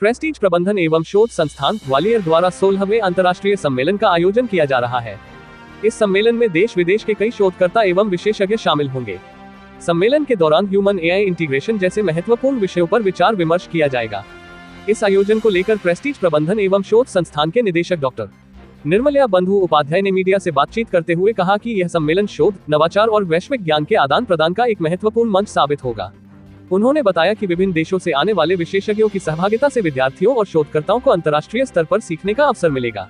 Prestige प्रबंधन एवं शोध संस्थान ग्वालियर द्वारा 16वें अंतर्राष्ट्रीय सम्मेलन का आयोजन किया जा रहा है। इस सम्मेलन में देश विदेश के कई शोधकर्ता एवं विशेषज्ञ शामिल होंगे। सम्मेलन के दौरान ह्यूमन एआई इंटीग्रेशन जैसे महत्वपूर्ण विषयों पर विचार विमर्श किया जाएगा। इस आयोजन को लेकर प्रेस्टीज प्रबंधन एवं शोध संस्थान के निदेशक डॉक्टर निर्मल्या बंधु उपाध्याय ने मीडिया से बातचीत करते हुए कहा कि यह सम्मेलन शोध, नवाचार और वैश्विक ज्ञान के आदान प्रदान का एक महत्वपूर्ण मंच साबित होगा। उन्होंने बताया कि विभिन्न देशों से आने वाले विशेषज्ञों की सहभागिता से विद्यार्थियों और शोधकर्ताओं को अंतर्राष्ट्रीय स्तर पर सीखने का अवसर मिलेगा।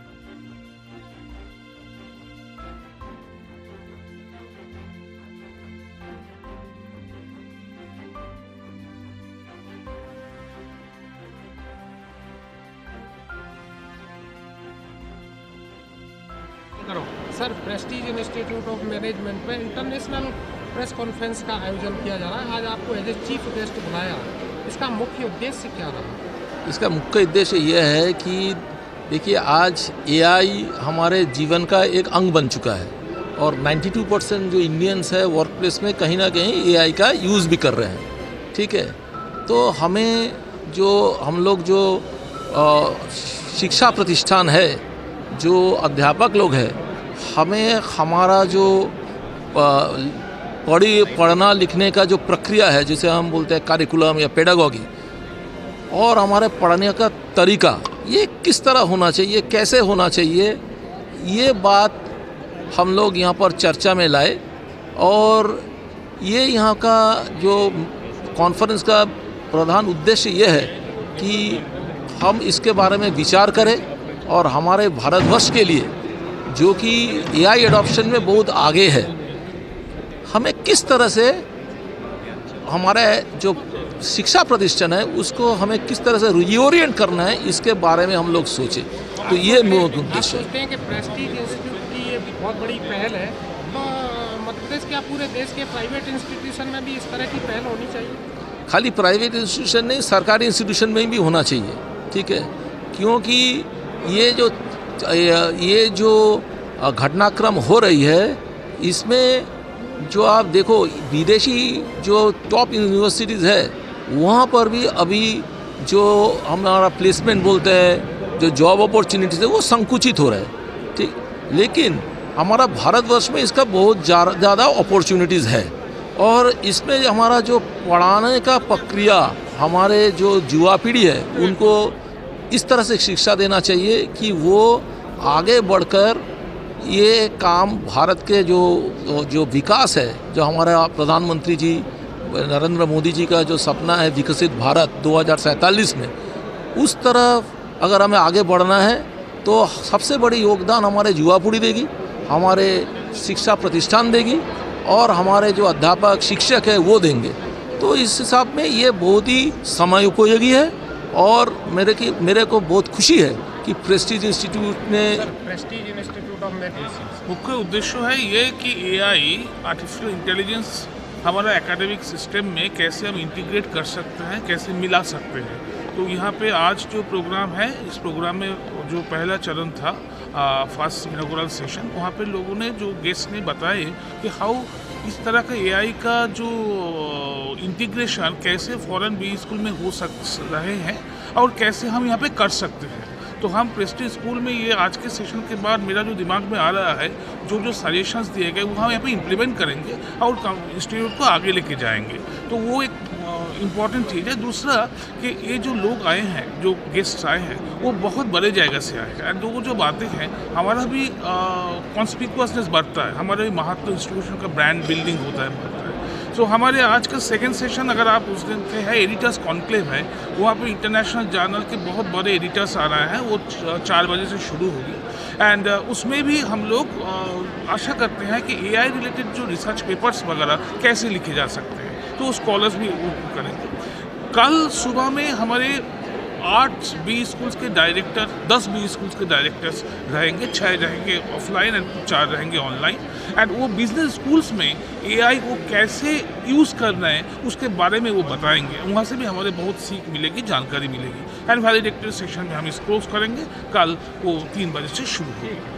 Sir, Prestige institute of management में इंटरनेशनल प्रेस कॉन्फ्रेंस का आयोजन किया जा रहा है। आज आपको एज ए चीफ गेस्ट बुलाया, इसका मुख्य उद्देश्य क्या रहा? इसका मुख्य उद्देश्य यह है कि देखिए, आज एआई हमारे जीवन का एक अंग बन चुका है और 92% जो इंडियंस है वर्क प्लेस में कहीं ना कहीं एआई का यूज़ भी कर रहे हैं। ठीक है, तो हमें हम लोग जो शिक्षा प्रतिष्ठान है, जो अध्यापक लोग हैं, हमें हमारा जो पढ़ना लिखने का जो प्रक्रिया है, जिसे हम बोलते हैं करिकुलम या पेडागॉगी, और हमारे पढ़ने का तरीका ये किस तरह होना चाहिए, कैसे होना चाहिए, ये बात हम लोग यहाँ पर चर्चा में लाए। और ये यहाँ का जो कॉन्फ्रेंस का प्रधान उद्देश्य ये है कि हम इसके बारे में विचार करें और हमारे भारतवर्ष के लिए, जो कि एआई एडॉप्शन में बहुत आगे है, हमें किस तरह से हमारे जो शिक्षा प्रतिष्ठान है उसको हमें किस तरह से रीओरिएंट करना है, इसके बारे में हम लोग सोचे। तो ये मुख्य उद्देश्य है। सोचते हैं कि प्रेस्टीज इंस्टीट्यूट की ये बहुत बड़ी पहल है, तो मध्य प्रदेश क्या पूरे देश के प्राइवेट इंस्टीट्यूशन में भी इस तरह की पहल होनी चाहिए? खाली प्राइवेट इंस्टीट्यूशन नहीं, सरकारी इंस्टीट्यूशन में भी होना चाहिए। ठीक है, क्योंकि ये जो घटनाक्रम हो रही है, इसमें जो आप देखो विदेशी जो टॉप यूनिवर्सिटीज़ है, वहाँ पर भी अभी जो हमारा प्लेसमेंट बोलते हैं, जो जॉब अपॉर्चुनिटीज़ है, वो संकुचित हो रहा है। ठीक, लेकिन हमारा भारतवर्ष में इसका बहुत ज़्यादा अपॉर्चुनिटीज़ है और इसमें हमारा जो पढ़ाने का प्रक्रिया, हमारे जो युवा पीढ़ी है, उनको इस तरह से शिक्षा देना चाहिए कि वो आगे बढ़कर ये काम भारत के जो विकास है, जो हमारा प्रधानमंत्री जी नरेंद्र मोदी जी का जो सपना है विकसित भारत 2047 में, उस तरफ अगर हमें आगे बढ़ना है तो सबसे बड़ी योगदान हमारे युवा पीढ़ी देगी, हमारे शिक्षा प्रतिष्ठान देगी और हमारे जो अध्यापक शिक्षक है वो देंगे। तो इस हिसाब में ये बहुत ही समय उपयोगी है और मेरे को बहुत खुशी है कि प्रेस्टीज इंस्टीट्यूट ने मुख्य उद्देश्य है ये कि एआई आर्टिफिशियल इंटेलिजेंस हमारा एकेडमिक सिस्टम में कैसे हम इंटीग्रेट कर सकते हैं, कैसे मिला सकते हैं। तो यहाँ पे आज जो प्रोग्राम है, इस प्रोग्राम में जो पहला चरण था फर्स्ट इनॉग्रेशन सेशन, वहाँ पे लोगों ने जो गेस्ट ने बताए कि हाउ इस तरह का एआई का जो इंटीग्रेशन कैसे फॉरेन बी स्कूल में हो रहे हैं और कैसे हम यहाँ पे कर सकते हैं। तो हम प्रेस्टीज स्कूल में ये आज के सेशन के बाद मेरा जो दिमाग में आ रहा है, जो सजेशंस दिए गए वो हम यहाँ पे इम्प्लीमेंट करेंगे और इंस्टीट्यूट को आगे लेके जाएंगे। तो वो एक इम्पॉर्टेंट चीज़ है। दूसरा कि ये जो लोग आए हैं, जो गेस्ट्स आए हैं, वो बहुत बड़े जगह से आए हैं एंड वो जो बातें हैं, हमारा भी कॉन्स्पिक्यूअसनेस बढ़ता है, हमारे महात्मा इंस्टीट्यूशन का ब्रांड बिल्डिंग होता है। तो हमारे आज का सेकेंड सेशन, अगर आप उस दिन के है, एडिटर्स कॉन्क्लेव है, वहाँ पे इंटरनेशनल जर्नल के बहुत बड़े एडिटर्स आ रहे हैं, वो 4 बजे से शुरू होगी एंड उसमें भी हम लोग आशा करते हैं कि एआई रिलेटेड जो रिसर्च पेपर्स वगैरह कैसे लिखे जा सकते हैं, तो स्कॉलर्स भी करेंगे। कल सुबह में हमारे 8 बी स्कूल्स के डायरेक्टर, 10 बी स्कूल्स के डायरेक्टर्स रहेंगे, 6 रहेंगे ऑफलाइन एंड 4 रहेंगे ऑनलाइन एंड वो बिजनेस स्कूल्स में एआई को कैसे यूज़ करना है उसके बारे में वो बताएंगे। वहाँ से भी हमारे बहुत सीख मिलेगी, जानकारी मिलेगी एंड वैलिडेटरी सेशन में हम इसको क्लोज करेंगे। कल वो 3 बजे से शुरू होगी।